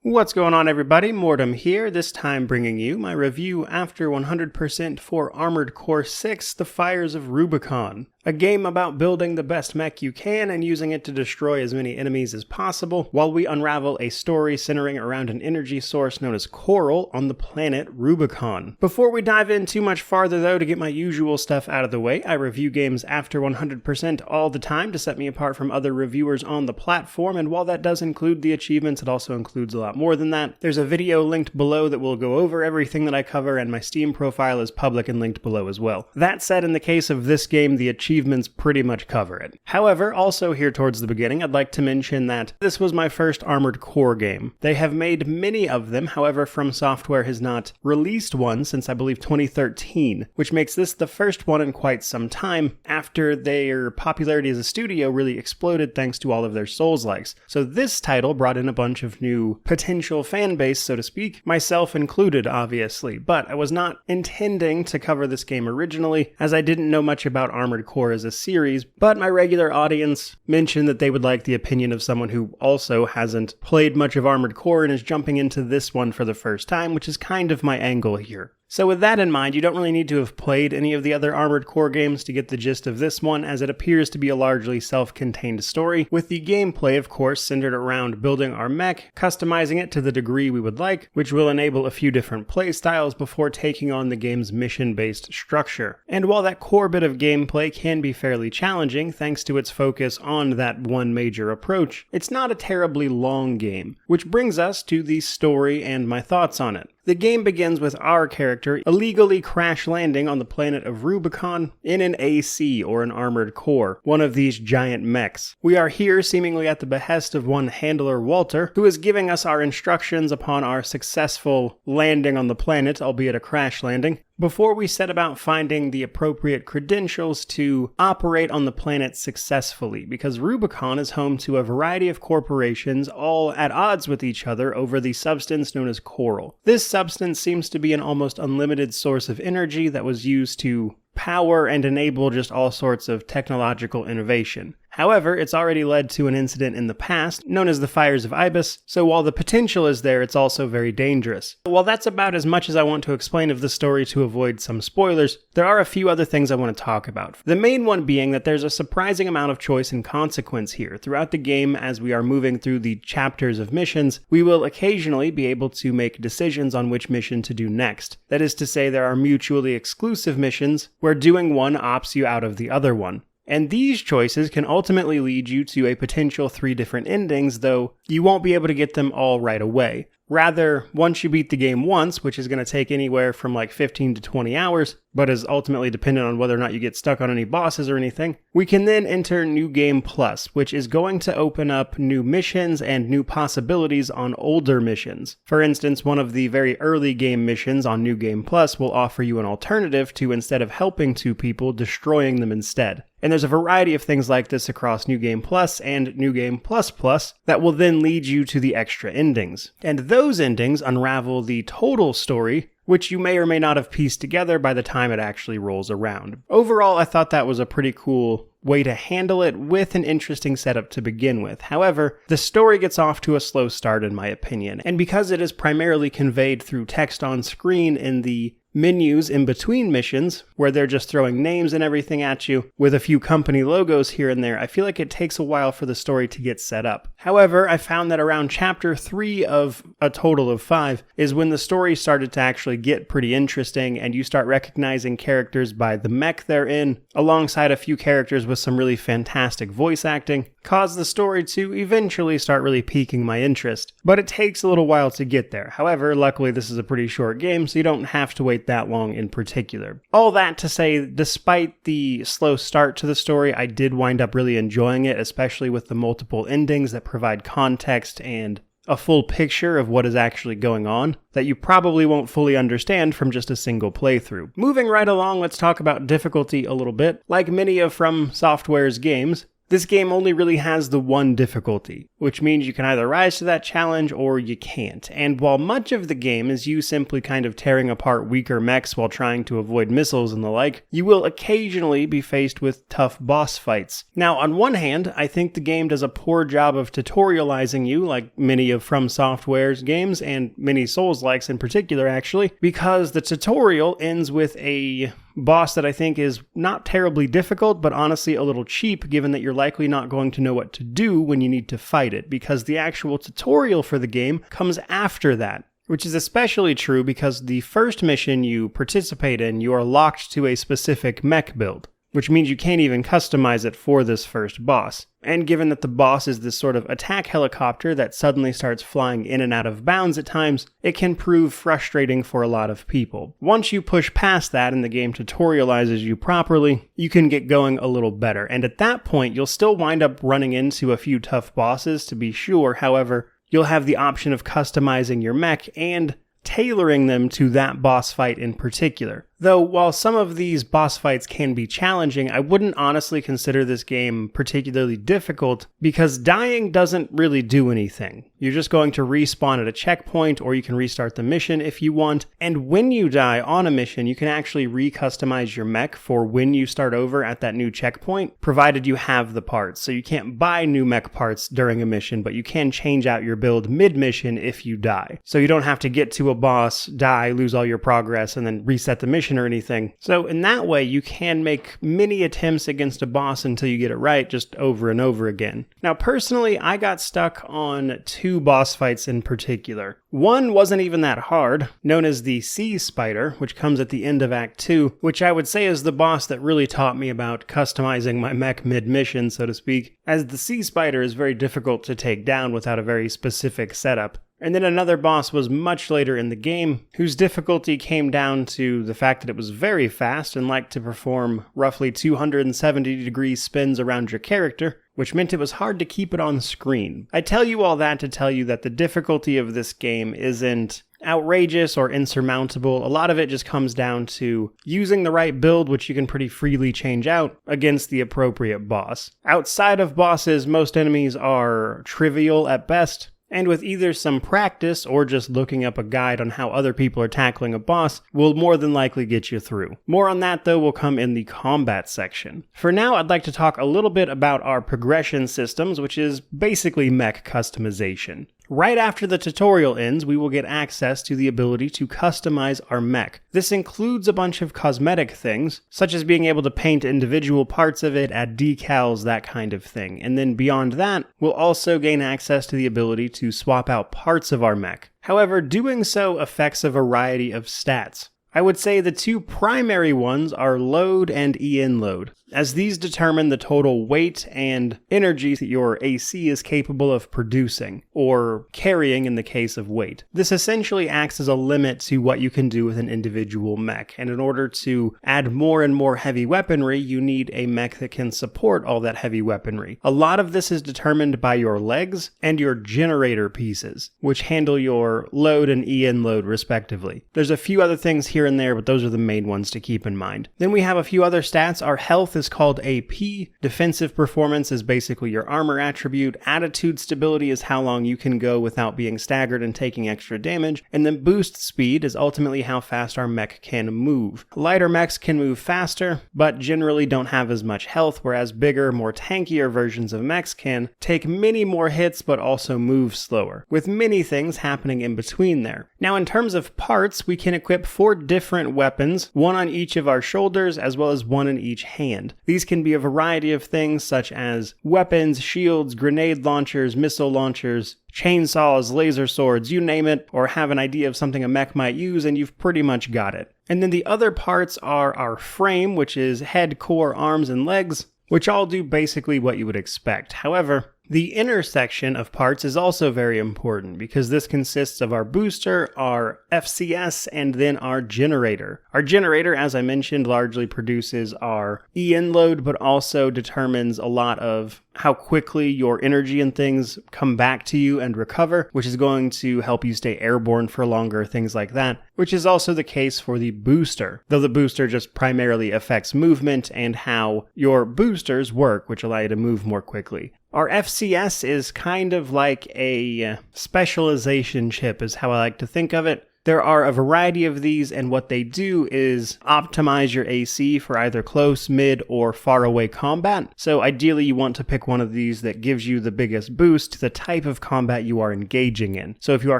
What's going on, everybody? Mortem here, this time bringing you my review after 100% for Armored Core 6, The Fires of Rubicon. A game about building the best mech you can and using it to destroy as many enemies as possible, while we unravel a story centering around an energy source known as Coral on the planet Rubicon. Before we dive in too much farther though, to get my usual stuff out of the way, I review games after 100% all the time to set me apart from other reviewers on the platform, and while that does include the achievements, it also includes a lot more than that. There's a video linked below that will go over everything that I cover, and my Steam profile is public and linked below as well. That said, in the case of this game, the achievements pretty much cover it. However, also here towards the beginning, I'd like to mention that this was my first Armored Core game. They have made many of them, however, From Software has not released one since I believe 2013, which makes this the first one in quite some time after their popularity as a studio really exploded thanks to all of their Souls-likes. So this title brought in a bunch of new potential fan base, so to speak, myself included, obviously, but I was not intending to cover this game originally, as I didn't know much about Armored Core as a series, but my regular audience mentioned that they would like the opinion of someone who also hasn't played much of Armored Core and is jumping into this one for the first time, which is kind of my angle here. So with that in mind, you don't really need to have played any of the other Armored Core games to get the gist of this one, as it appears to be a largely self-contained story, with the gameplay, of course, centered around building our mech, customizing it to the degree we would like, which will enable a few different playstyles before taking on the game's mission-based structure. And while that core bit of gameplay can be fairly challenging, thanks to its focus on that one major approach, it's not a terribly long game, which brings us to the story and my thoughts on it. The game begins with our character illegally crash landing on the planet of Rubicon in an AC, or an armored core, one of these giant mechs. We are here seemingly at the behest of one handler, Walter, who is giving us our instructions upon our successful landing on the planet, albeit a crash landing, before we set about finding the appropriate credentials to operate on the planet successfully, because Rubicon is home to a variety of corporations all at odds with each other over the substance known as Coral. This substance seems to be an almost unlimited source of energy that was used to power and enable just all sorts of technological innovation. However, it's already led to an incident in the past, known as the Fires of Ibis, so while the potential is there, it's also very dangerous. While that's about as much as I want to explain of the story to avoid some spoilers, there are a few other things I want to talk about. The main one being that there's a surprising amount of choice and consequence here. Throughout the game, as we are moving through the chapters of missions, we will occasionally be able to make decisions on which mission to do next. That is to say, there are mutually exclusive missions, where doing one opts you out of the other one. And these choices can ultimately lead you to a potential 3 different endings, though you won't be able to get them all right away. Rather, once you beat the game once, which is going to take anywhere from like 15 to 20 hours, but is ultimately dependent on whether or not you get stuck on any bosses or anything, we can then enter New Game Plus, which is going to open up new missions and new possibilities on older missions. For instance, one of the very early game missions on New Game Plus will offer you an alternative to, instead of helping 2 people, destroying them instead. And there's a variety of things like this across New Game Plus and New Game Plus Plus that will then lead you to the extra endings. And those endings unravel the total story, which you may or may not have pieced together by the time it actually rolls around. Overall, I thought that was a pretty cool way to handle it with an interesting setup to begin with. However, the story gets off to a slow start in my opinion, and because it is primarily conveyed through text on screen in the menus in between missions, where they're just throwing names and everything at you, with a few company logos here and there, I feel like it takes a while for the story to get set up. However, I found that around chapter 3 of a total of 5 is when the story started to actually get pretty interesting, and you start recognizing characters by the mech they're in, alongside a few characters with some really fantastic voice acting, caused the story to eventually start really piquing my interest. But it takes a little while to get there. However, luckily this is a pretty short game, so you don't have to wait that long in particular. All that to say, despite the slow start to the story, I did wind up really enjoying it, especially with the multiple endings that provide context and a full picture of what is actually going on that you probably won't fully understand from just a single playthrough. Moving right along, let's talk about difficulty a little bit. Like many of From Software's games, This game only really has the one difficulty, which means you can either rise to that challenge or you can't. And while much of the game is you simply kind of tearing apart weaker mechs while trying to avoid missiles and the like, you will occasionally be faced with tough boss fights. Now, on one hand, I think the game does a poor job of tutorializing you, like many of From Software's games, and many Souls-likes in particular, actually, because the tutorial ends with a boss that I think is not terribly difficult, but honestly a little cheap, given that you're likely not going to know what to do when you need to fight it, because the actual tutorial for the game comes after that. Which is especially true because the first mission you participate in, you are locked to a specific mech build, which means you can't even customize it for this first boss. And given that the boss is this sort of attack helicopter that suddenly starts flying in and out of bounds at times, it can prove frustrating for a lot of people. Once you push past that and the game tutorializes you properly, you can get going a little better. And at that point, you'll still wind up running into a few tough bosses to be sure. However, you'll have the option of customizing your mech and tailoring them to that boss fight in particular. Though, while some of these boss fights can be challenging, I wouldn't honestly consider this game particularly difficult because dying doesn't really do anything. You're just going to respawn at a checkpoint, or you can restart the mission if you want, and when you die on a mission, you can actually re-customize your mech for when you start over at that new checkpoint, provided you have the parts. So you can't buy new mech parts during a mission, but you can change out your build mid-mission if you die. So you don't have to get to a boss, die, lose all your progress, and then reset the mission or anything. So in that way, you can make many attempts against a boss until you get it right, just over and over again. Now, personally, I got stuck on two boss fights in particular. One wasn't even that hard, known as the Sea Spider, which comes at the end of Act 2, which I would say is the boss that really taught me about customizing my mech mid-mission, so to speak, as the Sea Spider is very difficult to take down without a very specific setup. And then another boss was much later in the game, whose difficulty came down to the fact that it was very fast and liked to perform roughly 270-degree spins around your character, which meant it was hard to keep it on screen. I tell you all that to tell you that the difficulty of this game isn't outrageous or insurmountable. A lot of it just comes down to using the right build, which you can pretty freely change out, against the appropriate boss. Outside of bosses, most enemies are trivial at best, and with either some practice or just looking up a guide on how other people are tackling a boss will more than likely get you through. More on that though will come in the combat section. For now, I'd like to talk a little bit about our progression systems, which is basically mech customization. Right after the tutorial ends, we will get access to the ability to customize our mech. This includes a bunch of cosmetic things, such as being able to paint individual parts of it, add decals, that kind of thing. And then beyond that, we'll also gain access to the ability to swap out parts of our mech. However, doing so affects a variety of stats. I would say the two primary ones are load and EN load, as these determine the total weight and energy that your AC is capable of producing, or carrying in the case of weight. This essentially acts as a limit to what you can do with an individual mech, and in order to add more and more heavy weaponry, you need a mech that can support all that heavy weaponry. A lot of this is determined by your legs and your generator pieces, which handle your load and EN load respectively. There's a few other things here and there, but those are the main ones to keep in mind. Then we have a few other stats. Our health is called AP. Defensive performance is basically your armor attribute. Attitude stability is how long you can go without being staggered and taking extra damage. And then boost speed is ultimately how fast our mech can move. Lighter mechs can move faster, but generally don't have as much health, whereas bigger, more tankier versions of mechs can take many more hits but also move slower, with many things happening in between there. Now, in terms of parts, we can equip 4 different weapons, one on each of our shoulders as well as one in each hand. These can be a variety of things such as weapons, shields, grenade launchers, missile launchers, chainsaws, laser swords, you name it, or have an idea of something a mech might use and you've pretty much got it. And then the other parts are our frame, which is head, core, arms, and legs, which all do basically what you would expect. However, The inner section of parts is also very important because this consists of our booster, our FCS, and then our generator. Our generator, as I mentioned, largely produces our EN load, but also determines a lot of how quickly your energy and things come back to you and recover, which is going to help you stay airborne for longer, things like that, which is also the case for the booster, though the booster just primarily affects movement and how your boosters work, which allow you to move more quickly. Our FCS is kind of like a specialization chip is how I like to think of it. There are a variety of these, and what they do is optimize your AC for either close, mid, or far away combat. So ideally you want to pick one of these that gives you the biggest boost to the type of combat you are engaging in. So if you are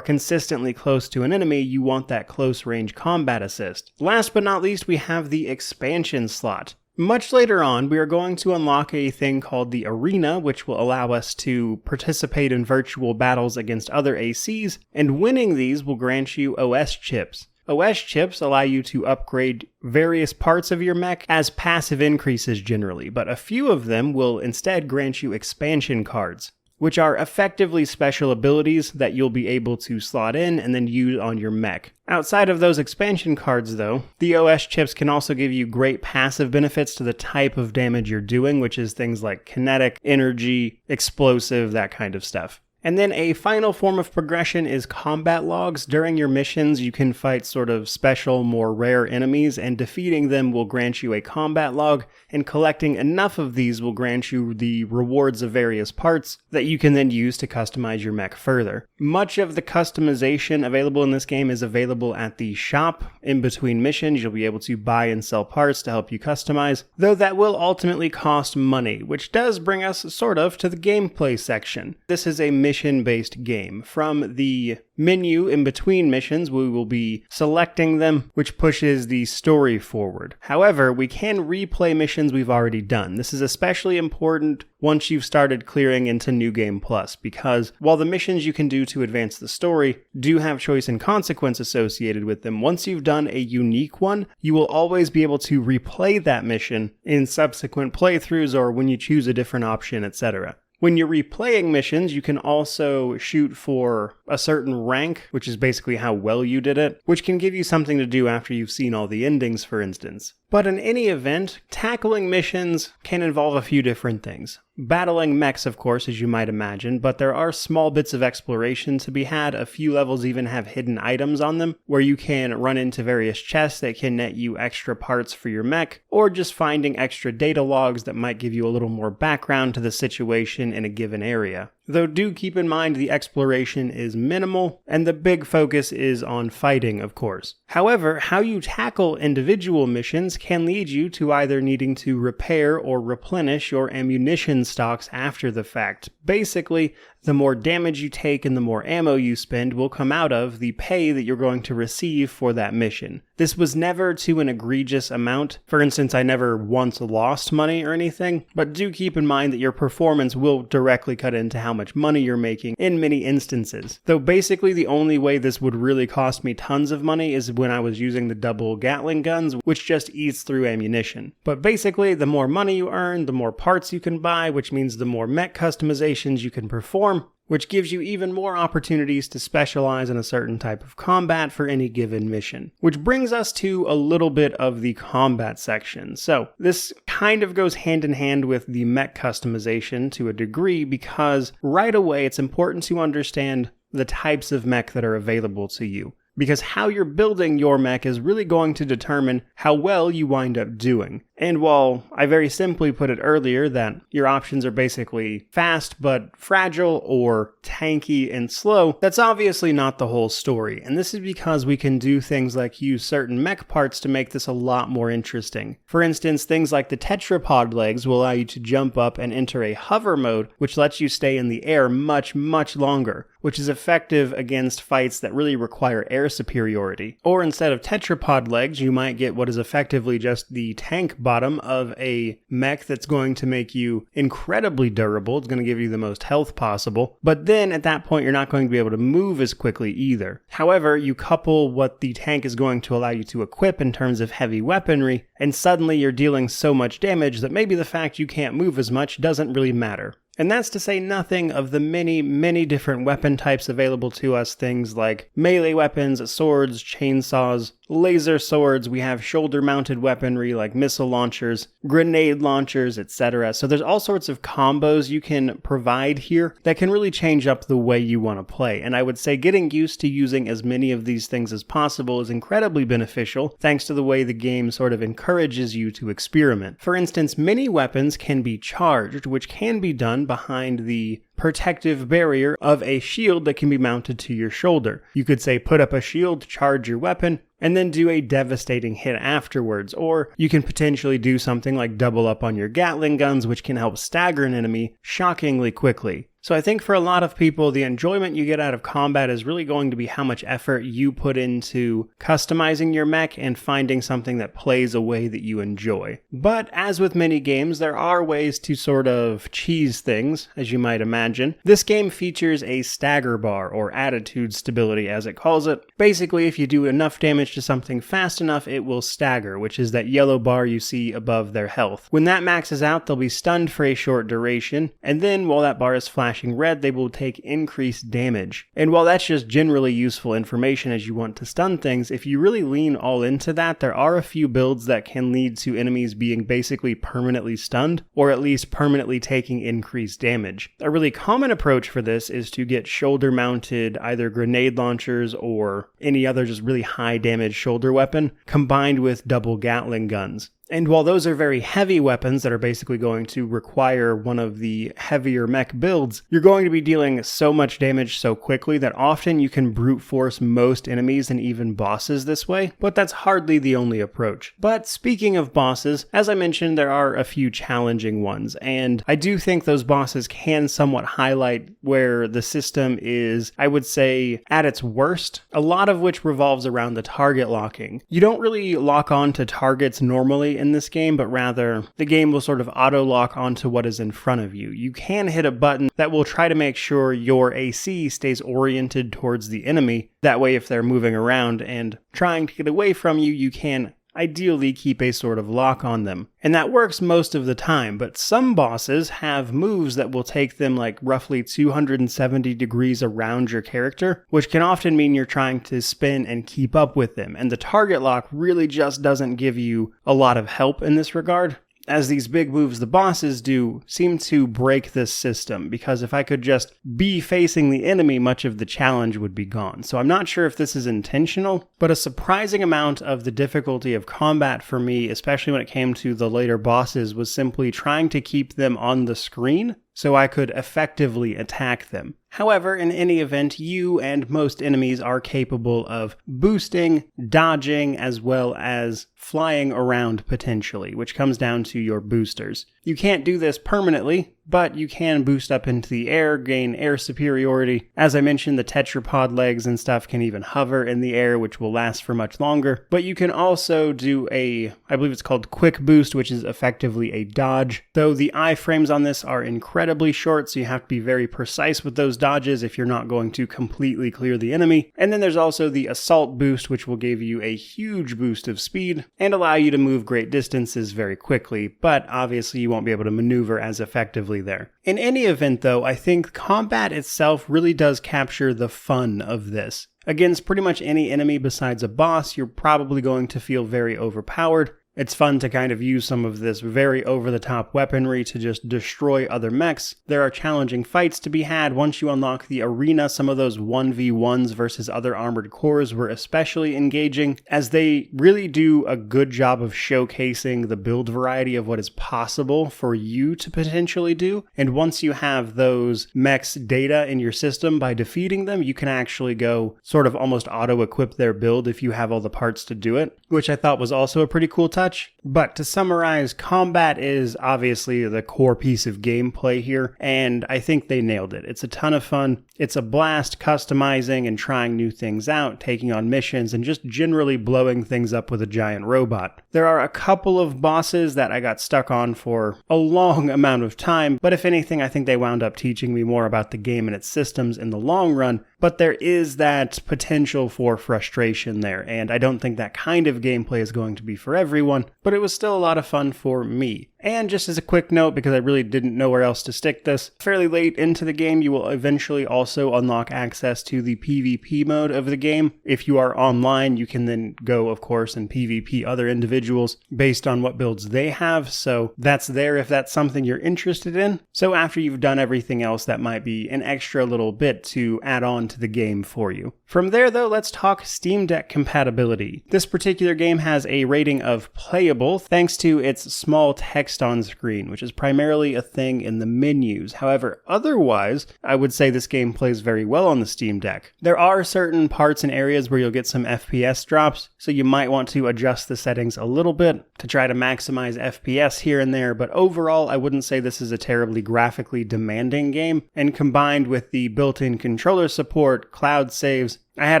consistently close to an enemy, you want that close range combat assist. Last but not least, we have the expansion slot. Much later on, we are going to unlock a thing called the Arena, which will allow us to participate in virtual battles against other ACs, and winning these will grant you OS chips. OS chips allow you to upgrade various parts of your mech as passive increases generally, but a few of them will instead grant you expansion cards, which are effectively special abilities that you'll be able to slot in and then use on your mech. Outside of those expansion cards though, the OS chips can also give you great passive benefits to the type of damage you're doing, which is things like kinetic, energy, explosive, that kind of stuff. And then a final form of progression is combat logs. During your missions, you can fight sort of special, more rare enemies, and defeating them will grant you a combat log, and collecting enough of these will grant you the rewards of various parts that you can then use to customize your mech further. Much of the customization available in this game is available at the shop. In between missions, you'll be able to buy and sell parts to help you customize, though that will ultimately cost money, which does bring us sort of to the gameplay section. This is a mission-based game. From the menu in between missions, we will be selecting them, which pushes the story forward. However, we can replay missions we've already done. This is especially important once you've started clearing into New Game Plus, because while the missions you can do to advance the story do have choice and consequence associated with them, once you've done a unique one, you will always be able to replay that mission in subsequent playthroughs or when you choose a different option, etc. When you're replaying missions, you can also shoot for a certain rank, which is basically how well you did it, which can give you something to do after you've seen all the endings, for instance. But in any event, tackling missions can involve a few different things. Battling mechs, of course, as you might imagine, but there are small bits of exploration to be had. A few levels even have hidden items on them, where you can run into various chests that can net you extra parts for your mech, or just finding extra data logs that might give you a little more background to the situation in a given area. Though do keep in mind the exploration is minimal, and the big focus is on fighting, of course. However, how you tackle individual missions can lead you to either needing to repair or replenish your ammunition stocks after the fact. Basically, the more damage you take and the more ammo you spend will come out of the pay that you're going to receive for that mission. This was never to an egregious amount. For instance, I never once lost money or anything, but do keep in mind that your performance will directly cut into how much money you're making in many instances. Though basically the only way this would really cost me tons of money is when I was using the double Gatling guns, which just eats through ammunition. But basically, the more money you earn, the more parts you can buy, which means the more mech customizations you can perform, which gives you even more opportunities to specialize in a certain type of combat for any given mission. Which brings us to a little bit of the combat section. So this kind of goes hand in hand with the mech customization to a degree, because right away it's important to understand the types of mech that are available to you. Because how you're building your mech is really going to determine how well you wind up doing. And while I very simply put it earlier that your options are basically fast but fragile or tanky and slow, that's obviously not the whole story. And this is because we can do things like use certain mech parts to make this a lot more interesting. For instance, things like the tetrapod legs will allow you to jump up and enter a hover mode, which lets you stay in the air much longer, which is effective against fights that really require air superiority. Or instead of tetrapod legs, you might get what is effectively just the tank bottom of a mech that's going to make you incredibly durable. It's going to give you the most health possible. But then at that point, you're not going to be able to move as quickly either. However, you couple what the tank is going to allow you to equip in terms of heavy weaponry, and suddenly you're dealing so much damage that maybe the fact you can't move as much doesn't really matter. And that's to say nothing of the many different weapon types available to us, things like melee weapons, swords, chainsaws, laser swords, we have shoulder-mounted weaponry like missile launchers, grenade launchers, etc. So there's all sorts of combos you can provide here that can really change up the way you want to play. And I would say getting used to using as many of these things as possible is incredibly beneficial, thanks to the way the game sort of encourages you to experiment. For instance, many weapons can be charged, which can be done behind the protective barrier of a shield that can be mounted to your shoulder. You could say put up a shield, charge your weapon, and then do a devastating hit afterwards. Or you can potentially do something like double up on your Gatling guns, which can help stagger an enemy shockingly quickly. So I think for a lot of people, the enjoyment you get out of combat is really going to be how much effort you put into customizing your mech and finding something that plays a way that you enjoy. But as with many games, there are ways to sort of cheese things, as you might imagine. This game features a stagger bar, or attitude stability as it calls it. Basically, if you do enough damage to something fast enough, it will stagger, which is that yellow bar you see above their health. When that maxes out, they'll be stunned for a short duration, and then while that bar is flashing red, they will take increased damage. And while that's just generally useful information as you want to stun things, if you really lean all into that, there are a few builds that can lead to enemies being basically permanently stunned, or at least permanently taking increased damage. A really common approach for this is to get shoulder-mounted either grenade launchers or any other just really high damage shoulder weapon, combined with double Gatling guns. And while those are very heavy weapons that are basically going to require one of the heavier mech builds, you're going to be dealing so much damage so quickly that often you can brute force most enemies and even bosses this way, but that's hardly the only approach. But speaking of bosses, as I mentioned, there are a few challenging ones, and I do think those bosses can somewhat highlight where the system is, I would say, at its worst, a lot of which revolves around the target locking. You don't really lock on to targets normally in this game, but rather the game will sort of auto lock onto what is in front of you. You can hit a button that will try to make sure your AC stays oriented towards the enemy. That way, if they're moving around and trying to get away from you, you can ideally keep a sort of lock on them. And that works most of the time, but some bosses have moves that will take them like roughly 270 degrees around your character, which can often mean you're trying to spin and keep up with them. And the target lock really just doesn't give you a lot of help in this regard, as these big moves the bosses do seem to break this system, because if I could just be facing the enemy, much of the challenge would be gone. So I'm not sure if this is intentional, but a surprising amount of the difficulty of combat for me, especially when it came to the later bosses, was simply trying to keep them on the screen so I could effectively attack them. However, in any event, you and most enemies are capable of boosting, dodging, as well as flying around potentially, which comes down to your boosters. You can't do this permanently, but you can boost up into the air, gain air superiority. As I mentioned, the tetrapod legs and stuff can even hover in the air, which will last for much longer. But you can also do I believe it's called quick boost, which is effectively a dodge. Though the iframes on this are incredibly short, so you have to be very precise with those dodges if you're not going to completely clear the enemy. And then there's also the assault boost, which will give you a huge boost of speed and allow you to move great distances very quickly, but obviously you won't be able to maneuver as effectively there. In any event though, I think combat itself really does capture the fun of this. Against pretty much any enemy besides a boss, you're probably going to feel very overpowered. It's fun to kind of use some of this very over-the-top weaponry to just destroy other mechs. There are challenging fights to be had once you unlock the arena. Some of those 1v1s versus other armored cores were especially engaging, as they really do a good job of showcasing the build variety of what is possible for you to potentially do. And once you have those mechs' data in your system, by defeating them, you can actually go sort of almost auto-equip their build if you have all the parts to do it, which I thought was also a pretty cool touch. But to summarize, combat is obviously the core piece of gameplay here, and I think they nailed it. It's a ton of fun. It's a blast customizing and trying new things out, taking on missions, and just generally blowing things up with a giant robot. There are a couple of bosses that I got stuck on for a long amount of time, but if anything, I think they wound up teaching me more about the game and its systems in the long run. But there is that potential for frustration there, and I don't think that kind of gameplay is going to be for everyone, but it was still a lot of fun for me. And just as a quick note, because I really didn't know where else to stick this, fairly late into the game you will eventually also unlock access to the PvP mode of the game. If you are online, you can then go, of course, and PvP other individuals based on what builds they have, so that's there if that's something you're interested in. So after you've done everything else, that might be an extra little bit to add on to the game for you. From there though, let's talk Steam Deck compatibility. This particular game has a rating of playable thanks to its small text on screen, which is primarily a thing in the menus. However, otherwise, I would say this game plays very well on the Steam Deck. There are certain parts and areas where you'll get some FPS drops, so you might want to adjust the settings a little bit to try to maximize FPS here and there, but overall I wouldn't say this is a terribly graphically demanding game, and combined with the built-in controller support, cloud saves, I had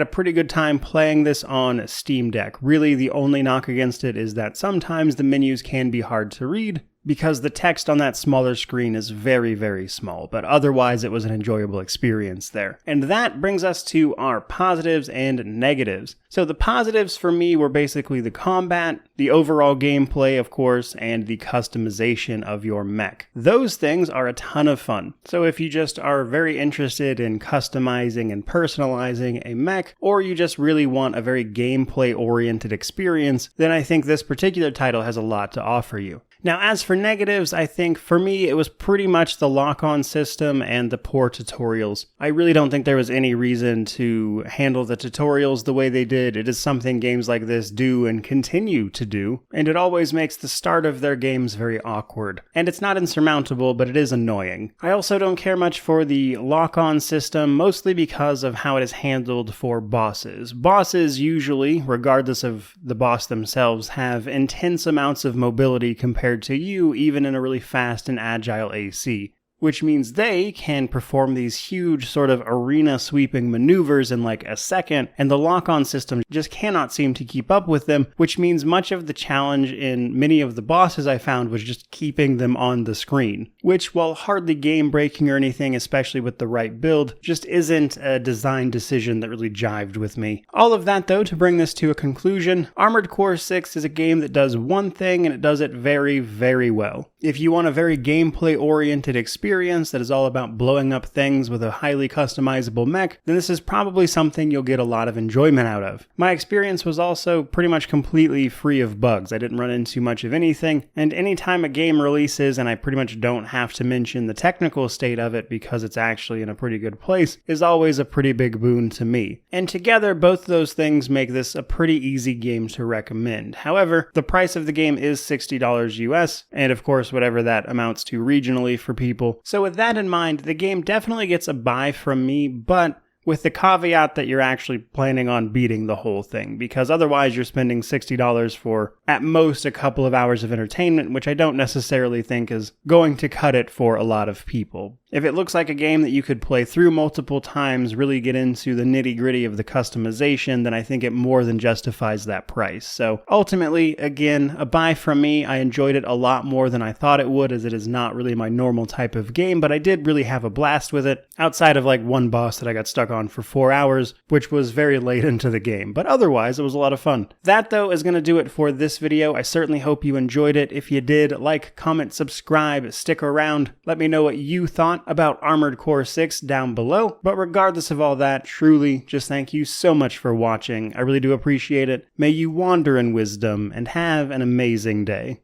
a pretty good time playing this on Steam Deck. Really, the only knock against it is that sometimes the menus can be hard to read, because the text on that smaller screen is very, very small, but otherwise it was an enjoyable experience there. And that brings us to our positives and negatives. So the positives for me were basically the combat, the overall gameplay, of course, and the customization of your mech. Those things are a ton of fun. So if you just are very interested in customizing and personalizing a mech, or you just really want a very gameplay-oriented experience, then I think this particular title has a lot to offer you. Now, as for negatives, I think for me it was pretty much the lock-on system and the poor tutorials. I really don't think there was any reason to handle the tutorials the way they did. It is something games like this do and continue to do, and it always makes the start of their games very awkward. And it's not insurmountable, but it is annoying. I also don't care much for the lock-on system, mostly because of how it is handled for bosses. Bosses usually, regardless of the boss themselves, have intense amounts of mobility compared to you, even in a really fast and agile AC. Which means they can perform these huge sort of arena sweeping maneuvers in like a second, and the lock-on system just cannot seem to keep up with them, which means much of the challenge in many of the bosses I found was just keeping them on the screen, which, while hardly game-breaking or anything, especially with the right build, just isn't a design decision that really jived with me. All of that though, to bring this to a conclusion, Armored Core 6 is a game that does one thing, and it does it very, very well. If you want a very gameplay-oriented experience that is all about blowing up things with a highly customizable mech, then this is probably something you'll get a lot of enjoyment out of. My experience was also pretty much completely free of bugs. I didn't run into much of anything, and anytime a game releases and I pretty much don't have to mention the technical state of it because it's actually in a pretty good place, is always a pretty big boon to me. And together, both those things make this a pretty easy game to recommend. However, the price of the game is $60 US, and of course whatever that amounts to regionally for people. So with that in mind, the game definitely gets a buy from me, but with the caveat that you're actually planning on beating the whole thing, because otherwise you're spending $60 for at most a couple of hours of entertainment, which I don't necessarily think is going to cut it for a lot of people. If it looks like a game that you could play through multiple times, really get into the nitty-gritty of the customization, then I think it more than justifies that price. So ultimately, again, a buy from me. I enjoyed it a lot more than I thought it would, as it is not really my normal type of game, but I did really have a blast with it, outside of like one boss that I got stuck on for 4 hours, which was very late into the game, but otherwise it was a lot of fun. That though is going to do it for this video. I certainly hope you enjoyed it. If you did, like, comment, subscribe, stick around. Let me know what you thought about Armored Core 6 down below. But regardless of all that, truly, just thank you so much for watching. I really do appreciate it. May you wander in wisdom and have an amazing day.